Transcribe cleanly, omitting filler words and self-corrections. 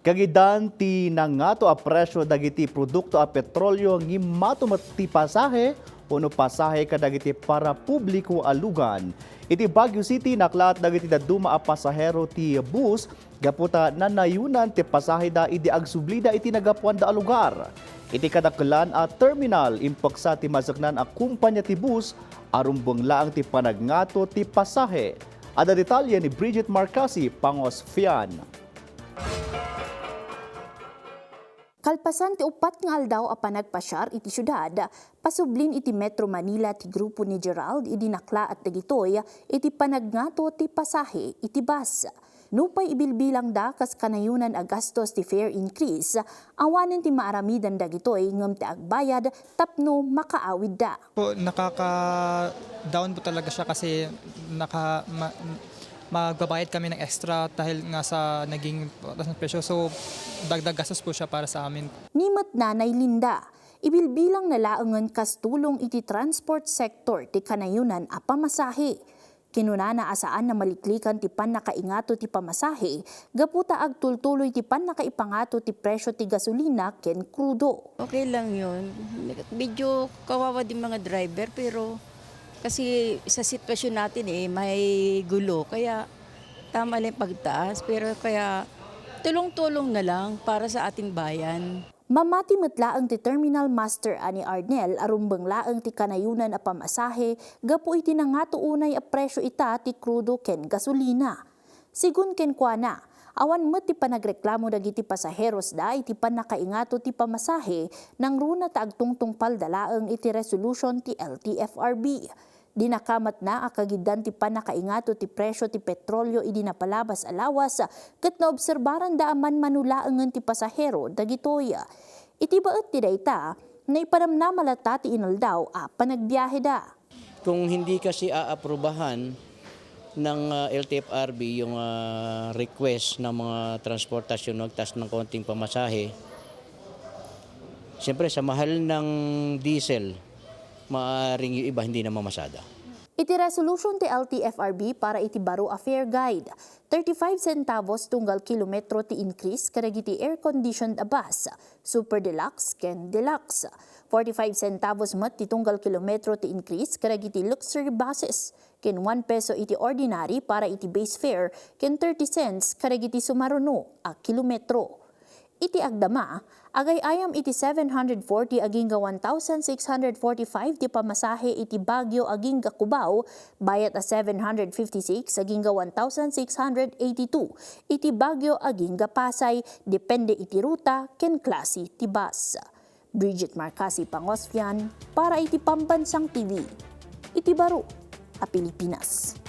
Kagidan ti nangato a presyo dagiti produkto a petrolyo ngi matumat ti pasahe uno pasahe kadagiti para publiko a lugan. Iti Baguio City naklat dagiti daduma a pasahero ti bus gaputa nanayunan ti pasahe da idi agsublida iti nagapuan da a lugar. Iti kadakkelan a terminal impaksa ti masaknan a kumpanya ti bus arumbeng laang ti panagnato ti pasahe. Ada detalye ni Bridget Marcasi, Pangos Fian. Kalpasan ti upat nga aldaw a panagpasyar iti syudad, pasublin iti Metro Manila ti grupo ni Gerald idi nakla at dagitoy iti panagnato ti pasahe iti bus. Nupay ibilbilang da kas kanayunan a gastos ti fare increase, awanen ti maaramidan dagitoy ngem ti agbayad tapno makaawid da. Nakaka-down po talaga siya kasi magbabayad kami ng extra dahil nga sa naging taas ng presyo. So, dagdag gastos po siya para sa amin. Nimot Nanay Linda, ibilbilang nalaangan kas tulong iti transport sector ti kanayunan a pamasahe. Kinunana asaan na maliklikan ti pan nakaingato ti pamasahe, gaputa agtultuloy ti pan nakaipangato ti presyo ti gasolina ken krudo. Okay lang yun. Medyo kawawa din mga driver pero kasi sa sitwasyon natin may gulo. Kaya tama lang yung pagtaas pero kaya tulong-tulong na lang para sa ating bayan. Mamati matlaang ti Terminal Master ani Arnel arumbeng laang ti kanayunan a pamasahe gapu iti nangato unay a presyo ita ti krudo ken gasolina. Sigun ken kuana, awan met ti panagreklamo dagiti pasaheros da iti panakaingato ti pamasahe nang runa ta agtungtungpal dalaang iti resolution ti LTFRB. Dinakamat na akagidan ti panakaingato ti presyo ti petrolyo idi napalabas alawas ket naobserbaran da aman manulaangen ti pasahero dagitoy. Iti baet ti dayta na ipanamnamalata ti inaldaw a panagbiyahe da. Kung hindi kasi aaprubahan ng LTFRB yung request ng mga transportasyon magtas ng konting pamasahe, siyempre sa mahal ng diesel, maaaring yung iba hindi na mamasada. Iti resolution ti LTFRB para iti baro a fare guide. 35 centavos tunggal kilometro ti increase kadagiti air-conditioned a bus, super deluxe ken deluxe. 45 centavos met ti tunggal kilometro ti increase kadagiti luxury buses, ken 1 peso iti ordinary para iti base fare, ken 30 cents kadagiti sumaruno a kilometro. Iti agdama, agay ayam iti 740 aging 1,645 ti pamasahe iti Baguio aging Cubao, bayat a 756 aging 1,682 iti Baguio aging Pasay, depende iti ruta ken klase ti bus. Bridget Marcasi, Pangos Fian, para iti Pambansang TV. Iti baro a Pilipinas.